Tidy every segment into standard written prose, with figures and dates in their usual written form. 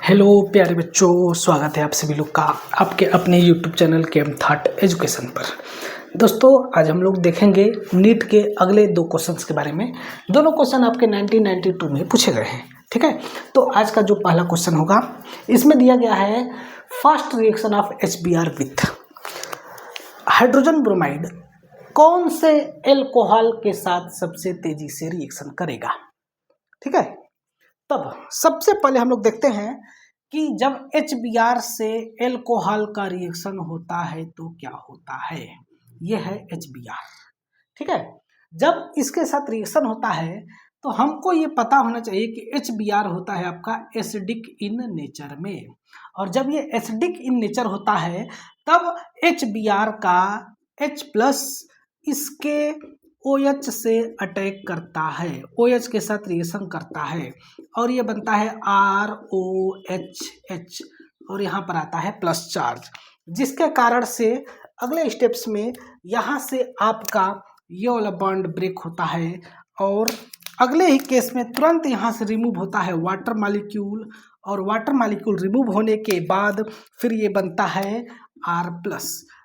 Hello प्यारे बच्चों, स्वागत है आप सभी लोग का आपके अपने यूट्यूब चैनल केम थॉट एजुकेशन पर। दोस्तों, आज हम लोग देखेंगे नीट के अगले दो क्वेश्चंस के बारे में। दोनों क्वेश्चन आपके 1992 में पूछे गए हैं, ठीक है। तो आज का जो पहला क्वेश्चन होगा, इसमें दिया गया है fast reaction of HBr with hydrogen bromide कौन से एल्कोहल के साथ सबसे तेजी से रिएक्शन करेगा, ठीक है। तब सबसे पहले हम लोग देखते हैं कि जब HBr से एल्कोहल का रिएक्शन होता है तो क्या होता है। यह है HBr, ठीक है। जब इसके साथ रिएक्शन होता है तो हमको ये पता होना चाहिए कि HBr होता है आपका एसिडिक इन नेचर में, और जब ये एसिडिक इन नेचर होता है तब HBr का H+ इसके OH से अटैक करता है, OH के साथ रिएक्शन करता है और ये बनता है ROHH और यहाँ पर आता है प्लस चार्ज, जिसके कारण से अगले स्टेप्स में यहाँ से आपका ये वाला बॉन्ड ब्रेक होता है और अगले ही केस में तुरंत यहाँ से रिमूव होता है वाटर मॉलिक्यूल, और वाटर मॉलिक्यूल रिमूव होने के बाद फिर ये बनता है R+,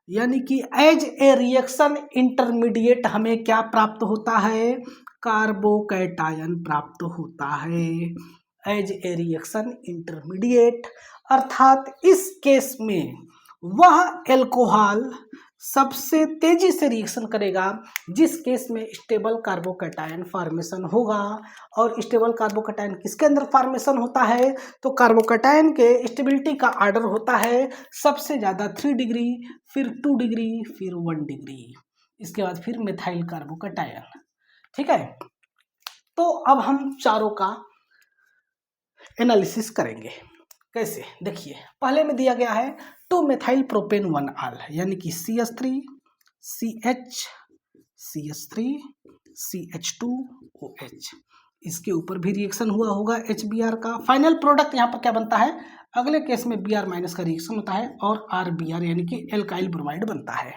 यानी कि एज ए रिएक्शन इंटरमीडिएट हमें क्या प्राप्त होता है, कार्बोकैटायन प्राप्त होता है एज ए रिएक्शन इंटरमीडिएट। अर्थात इस केस में वह एल्कोहल सबसे तेजी से रिएक्शन करेगा जिस केस में स्टेबल कार्बोकैटायन फॉर्मेशन होगा। और स्टेबल कार्बोकैटायन किसके अंदर फॉर्मेशन होता है, तो कार्बोकैटायन के स्टेबिलिटी का ऑर्डर होता है सबसे ज़्यादा 3 डिग्री, फिर 2 डिग्री, फिर 1 डिग्री, इसके बाद फिर मिथाइल कार्बोकैटायन, ठीक है। तो अब हम चारों का एनालिसिस करेंगे। कैसे, देखिए पहले में दिया गया है 2 मेथाइल प्रोपेन 1 आल, यानी कि CH3 CH CH3 CH2OH, इसके ऊपर भी रिएक्शन हुआ होगा HBr का। फाइनल प्रोडक्ट यहाँ पर क्या बनता है, अगले केस में Br- का रिएक्शन होता है और RBr यानी कि एल्काइल ब्रोमाइड बनता है।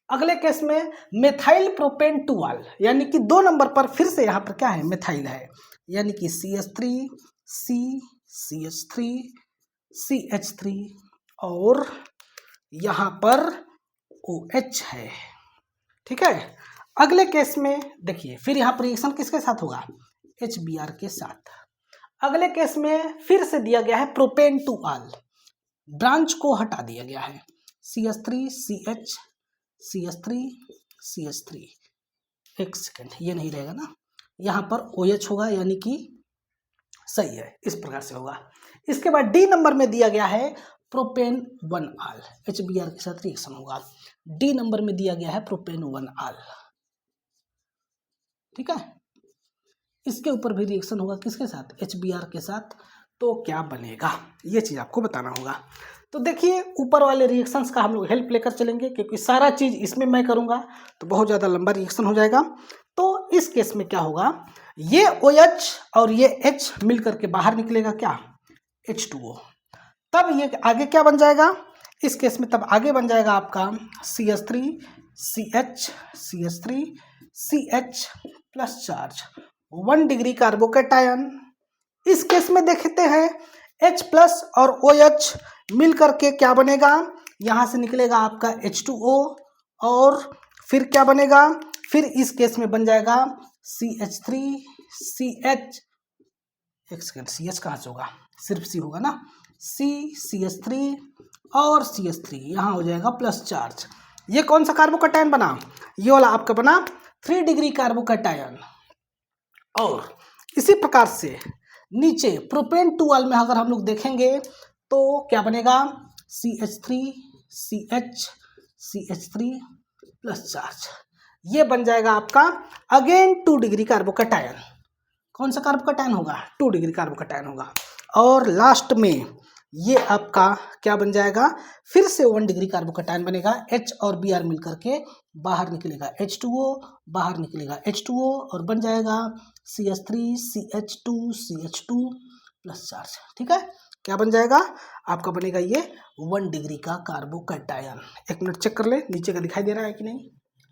अगले केस में मेथाइल प्रोपेन 2 आल, यानी कि 2 नंबर पर फिर से यहाँ पर क्या है, मेथाइल है, यानी कि CH3 CH3 CH3 और यहाँ पर OH है, ठीक है। अगले केस में देखिए फिर यहाँ पर रिएक्शन किसके साथ होगा, HBr के साथ। अगले केस में फिर से दिया गया है प्रोपेन 2 आल, ब्रांच को हटा दिया गया है, CH3 CH CH3 CH3, एक सेकेंड ये नहीं रहेगा ना, यहाँ पर OH होगा, यानी कि सही है, इस प्रकार से होगा। इसके बाद डी नंबर में दिया गया है प्रोपेन 1 आल, HBr के साथ रिएक्शन होगा। डी नंबर में दिया गया है प्रोपेन 1 आल, ठीक है। इसके ऊपर भी रिएक्शन होगा किसके साथ, HBr के साथ। तो क्या बनेगा ये चीज आपको बताना होगा। तो देखिए ऊपर वाले रिएक्शंस का हम लोग हेल्प लेकर चलेंगे, क्योंकि सारा चीज इसमें मैं करूंगा तो बहुत ज्यादा लंबा रिएक्शन हो जाएगा। तो इस केस में क्या होगा, ये OH और ये H मिल करके बाहर निकलेगा क्या, H2O। तब ये आगे क्या बन जाएगा, इस केस में तब आगे बन जाएगा आपका CH3 CH CH3 CH plus charge 1 degree carbocation. इस केस में देखते हैं H+ और OH मिल करके क्या बनेगा, यहाँ से निकलेगा आपका H2O और फिर क्या बनेगा, फिर इस केस में बन जाएगा CH3 CH, एक सेकेंड CH कहाँ से होगा, सिर्फ C होगा ना, CH3 और CH3 यहाँ हो जाएगा प्लस चार्ज। ये कौन सा कार्बोकैटायन बना, ये वाला आपका बना 3 डिग्री कार्बोकैटायन। और इसी प्रकार से नीचे प्रोपेन 2 आल में अगर हम लोग देखेंगे तो क्या बनेगा, CH3 CH CH3 plus charge, ये बन जाएगा आपका अगेन 2 डिग्री कार्बोकैटायन। कौन सा कार्बोकैटायन होगा, 2 डिग्री कार्बोकैटायन होगा। और लास्ट में ये आपका क्या बन जाएगा, फिर से 1 डिग्री कार्बोकैटायन बनेगा, H और Br मिलकर के बाहर निकलेगा H2O, बाहर निकलेगा H2O और बन जाएगा CH3 CH2 CH2 plus charge, ठीक है। क्या बन जाएगा आपका, बनेगा ये 1 डिग्री का कार्बोकैटायन। एक मिनट चेक कर ले नीचे का दिखाई दे रहा है कि नहीं,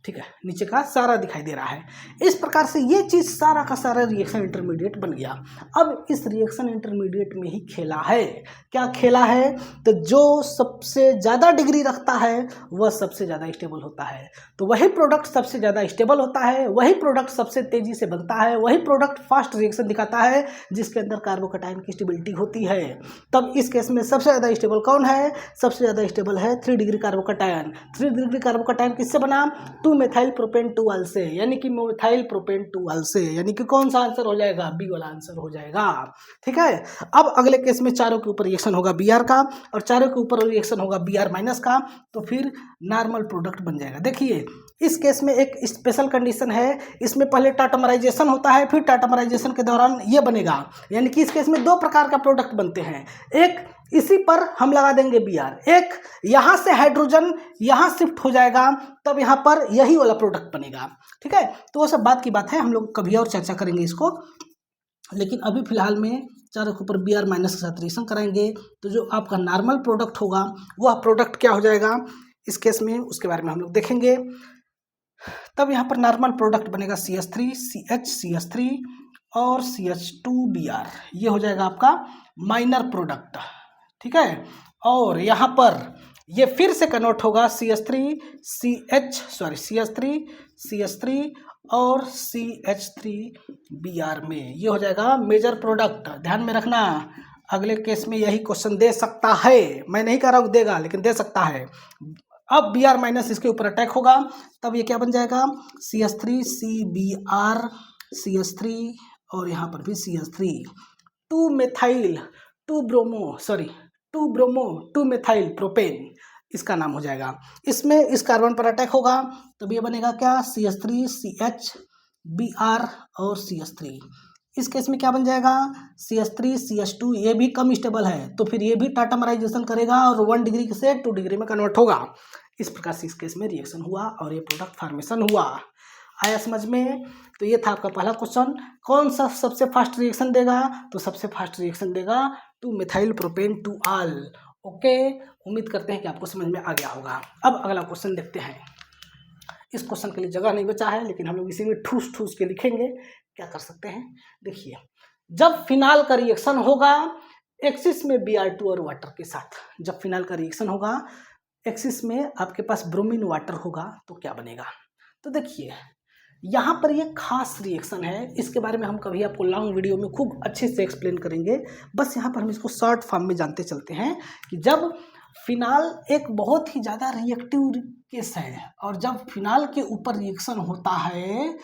ठीक है, नीचे का सारा दिखाई दे रहा है। इस प्रकार से ये चीज़ सारा का सारा रिएक्शन इंटरमीडिएट बन गया। अब इस रिएक्शन इंटरमीडिएट में ही खेला है, क्या खेला है, तो जो सबसे ज़्यादा डिग्री रखता है वह सबसे ज़्यादा स्टेबल होता है। तो वही प्रोडक्ट सबसे ज़्यादा स्टेबल होता है, वही प्रोडक्ट सबसे तेज़ी से बनता है, वही प्रोडक्ट फास्ट रिएक्शन दिखाता है जिसके अंदर कार्बोकैटायन की स्टेबिलिटी होती है। तब इस केस में सबसे ज़्यादा स्टेबल कौन है, सबसे ज़्यादा स्टेबल है 3 डिग्री कार्बोकैटायन। 3 डिग्री कार्बोकैटायन किससे बना, 2 मेथाइल प्रोपेन 2 से, यानी कि मेथाइल प्रोपेन 2 से, यानी कि कौन सा आंसर हो जाएगा, बी वाला आंसर हो जाएगा। ठीक है, अब अगले केस में चारों के ऊपर रिएक्शन होगा Br का और चारों के ऊपर रिएक्शन होगा Br माइनस का, तो फिर नॉर्मल प्रोडक्ट बन जाएगा। देखिए इस केस में एक स्पेशल कंडीशन है, इसमें पहले टाटामराइजेशन होता है, फिर टाटामराइजेशन के दौरान ये बनेगा, यानी कि इस केस में 2 प्रकार का प्रोडक्ट बनते हैं। एक इसी पर हम लगा देंगे Br, एक यहाँ से हाइड्रोजन यहाँ शिफ्ट हो जाएगा, तब यहाँ पर यही वाला प्रोडक्ट बनेगा। ठीक है, तो वो सब बात की बात है, हम लोग कभी और चर्चा करेंगे इसको, लेकिन अभी फिलहाल में चारों के ऊपर Br माइनस के साथ रिएक्शन कराएंगे तो जो आपका नॉर्मल प्रोडक्ट होगा वह प्रोडक्ट क्या हो जाएगा इस केस में, उसके बारे में हम लोग देखेंगे। तब यहाँ पर नॉर्मल प्रोडक्ट बनेगा CH3 CH CH3 और CH2Br, ये हो जाएगा आपका माइनर प्रोडक्ट। ठीक है, और यहाँ पर ये फिर से कन्वर्ट होगा CH3 CH3 और CH3Br में, ये हो जाएगा मेजर प्रोडक्ट। ध्यान में रखना, अगले केस में यही क्वेश्चन दे सकता है, मैं नहीं कह रहा हूँ देगा, लेकिन दे सकता है। अब Br माइनस इसके ऊपर अटैक होगा, तब ये क्या बन जाएगा CH3 CBr CH3 और यहाँ पर भी CH3, 2 मेथाइल प्रोपेन इसका नाम हो जाएगा। इसमें इस कार्बन पर अटैक होगा, तब ये बनेगा क्या CH3 CH Br और CH3। इस केस में क्या बन जाएगा CH3 CH2, ये भी कम स्टेबल है, तो फिर ये भी टाटामराइजेशन करेगा और 1 डिग्री से 2 डिग्री में कन्वर्ट होगा। इस प्रकार से इस केस में रिएक्शन हुआ और ये प्रोडक्ट फॉर्मेशन हुआ। आया समझ में? तो ये था आपका पहला क्वेश्चन। कौन सा सबसे फास्ट रिएक्शन देगा, तो सबसे फास्ट रिएक्शन देगा 2 मेथाइल प्रोपेन 2 आल। ओके, उम्मीद करते हैं कि आपको समझ में आ गया होगा। अब अगला क्वेश्चन देखते हैं। इस क्वेश्चन के लिए जगह नहीं बचा है, लेकिन हम लोग इसी में ठूस ठूस के लिखेंगे। क्या कर सकते हैं, देखिए, जब फिनाल का रिएक्शन होगा एक्सिस में Br2 और वाटर के साथ, जब फिनाल का रिएक्शन होगा एक्सिस में आपके पास ब्रोमीन वाटर होगा तो क्या बनेगा। तो देखिए यहाँ पर ये खास रिएक्शन है, इसके बारे में हम कभी आपको लॉन्ग वीडियो में खूब अच्छे से एक्सप्लेन करेंगे। बस यहाँ पर हम इसको शॉर्ट फॉर्म में जानते चलते हैं कि जब फिनाल एक बहुत ही ज़्यादा रिएक्टिव केस है और जब फिनाल के ऊपर रिएक्शन होता है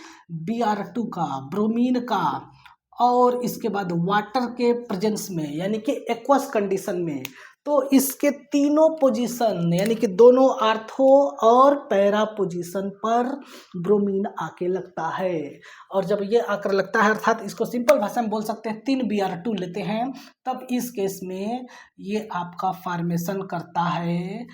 Br2 का, ब्रोमीन का और इसके बाद वाटर के प्रेजेंस में, यानी कि एक्वस कंडीशन में, तो इसके तीनों पोजीशन यानी कि दोनों आर्थो और पैरा पोजीशन पर ब्रोमीन आके लगता है। और जब ये आकर लगता है, अर्थात इसको सिंपल भाषा में बोल सकते हैं 3 Br2 लेते हैं, तब इस केस में ये आपका फॉर्मेशन करता है।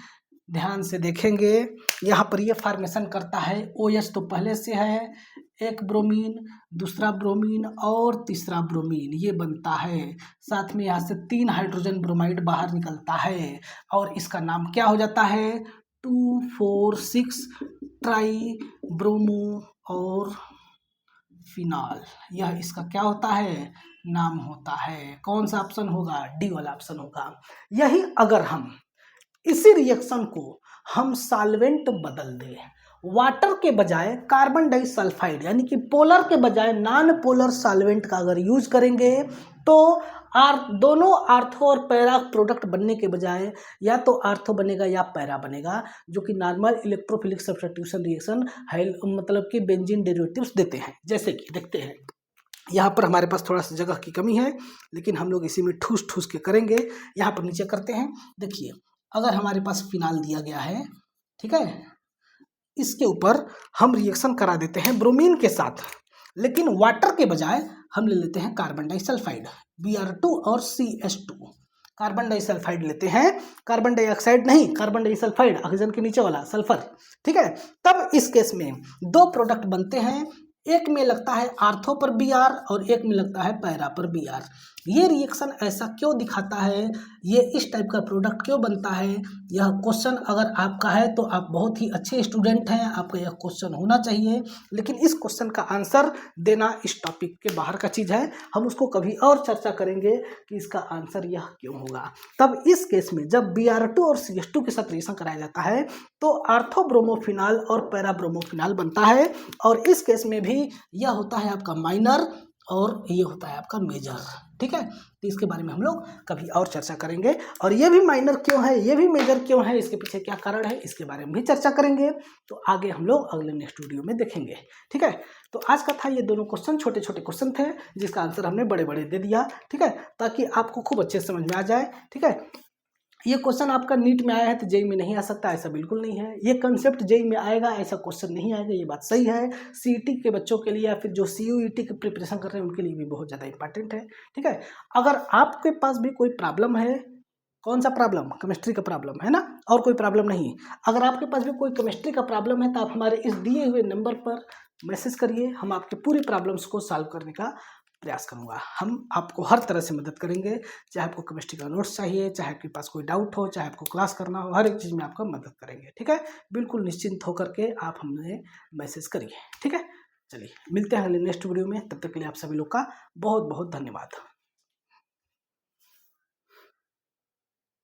ध्यान से देखेंगे, यहाँ पर ये फॉर्मेशन करता है OH तो पहले से है, एक ब्रोमीन, दूसरा ब्रोमीन और तीसरा ब्रोमीन, ये बनता है। साथ में यहाँ से 3 हाइड्रोजन ब्रोमाइड बाहर निकलता है और इसका नाम क्या हो जाता है 2,4,6 ट्राई ब्रोमो और फिनाल। यह इसका क्या होता है, नाम होता है। कौन सा ऑप्शन होगा, डी वाला ऑप्शन होगा। यही अगर हम इसी रिएक्शन को हम सॉल्वेंट बदल दें, वाटर के बजाय कार्बन डाइसल्फाइड यानी कि पोलर के बजाय नॉन पोलर सॉल्वेंट का अगर यूज करेंगे, तो दोनों आर्थो और पैरा प्रोडक्ट बनने के बजाय या तो आर्थो बनेगा या पैरा बनेगा, जो कि नॉर्मल इलेक्ट्रोफिलिक सब्स्टिट्यूशन रिएक्शन मतलब कि बेंजीन डेरिवेटिव्स देते हैं। जैसे कि देखते हैं, यहाँ पर हमारे पास थोड़ा सा जगह की कमी है, लेकिन हम लोग इसी में ठूस ठूस के करेंगे। यहाँ पर नीचे करते हैं। देखिए, अगर हमारे पास फिनाल दिया गया है, ठीक है, इसके ऊपर हम रिएक्शन करा देते हैं ब्रोमीन के साथ, लेकिन वाटर के बजाय हम ले लेते हैं कार्बन डाइसल्फाइड Br2 और CH2। कार्बन डाइसल्फाइड लेते हैं, कार्बन डाइऑक्साइड नहीं, कार्बन डाइसल्फाइड, ऑक्सीजन के नीचे वाला सल्फर। ठीक है, तब इस केस में 2 प्रोडक्ट बनते हैं, एक में लगता है आर्थो पर Br और एक में लगता है पैरा पर Br। ये रिएक्शन ऐसा क्यों दिखाता है, ये इस टाइप का प्रोडक्ट क्यों बनता है, यह क्वेश्चन अगर आपका है तो आप बहुत ही अच्छे स्टूडेंट हैं, आपका यह क्वेश्चन होना चाहिए। लेकिन इस क्वेश्चन का आंसर देना इस टॉपिक के बाहर का चीज़ है, हम उसको कभी और चर्चा करेंगे कि इसका आंसर यह क्यों होगा। तब इस केस में जब Br2 और CH2 के साथ रिएक्शन कराया जाता है तो आर्थोब्रोमोफिनॉल और पैराब्रोमोफिनॉल बनता है, और इस केस में भी यह होता है आपका माइनर और ये होता है आपका मेजर। ठीक है, तो इसके बारे में हम लोग कभी और चर्चा करेंगे, और ये भी माइनर क्यों है, ये भी मेजर क्यों है, इसके पीछे क्या कारण है, इसके बारे में भी चर्चा करेंगे। तो आगे हम लोग अगले नेक्स्ट वीडियो में देखेंगे। ठीक है, तो आज का था ये दोनों क्वेश्चन, छोटे छोटे क्वेश्चन थे जिसका आंसर हमने बड़े बड़े दे दिया। ठीक है, ताकि आपको खूब अच्छे से समझ में आ जाए। ठीक है, ये क्वेश्चन आपका नीट में आया है तो जेई में नहीं आ सकता, ऐसा बिल्कुल नहीं है। ये कंसेप्ट जेई में आएगा, ऐसा क्वेश्चन नहीं आएगा, ये बात सही है। सीईटी के बच्चों के लिए या फिर जो सीयूईटी की प्रिपरेशन कर रहे हैं उनके लिए भी बहुत ज़्यादा इंपॉर्टेंट है। ठीक है, अगर आपके पास भी कोई प्रॉब्लम है, कौन सा प्रॉब्लम, केमिस्ट्री का प्रॉब्लम है ना, और कोई प्रॉब्लम नहीं, अगर आपके पास भी कोई केमिस्ट्री का प्रॉब्लम है तो आप हमारे इस दिए हुए नंबर पर मैसेज करिए, हम आपकी पूरी प्रॉब्लम्स को सॉल्व करने का प्रयास करूंगा। हम आपको हर तरह से मदद करेंगे, चाहे आपको केमिस्ट्री का नोट्स चाहिए, चाहे आपके पास कोई डाउट हो, चाहे आपको क्लास करना हो, हर एक चीज़ में आपका मदद करेंगे। ठीक है, बिल्कुल निश्चिंत होकर के आप हमें मैसेज करिए। ठीक है, चलिए मिलते हैं अगले नेक्स्ट वीडियो में, तब तक के लिए आप सभी लोग का बहुत बहुत धन्यवाद।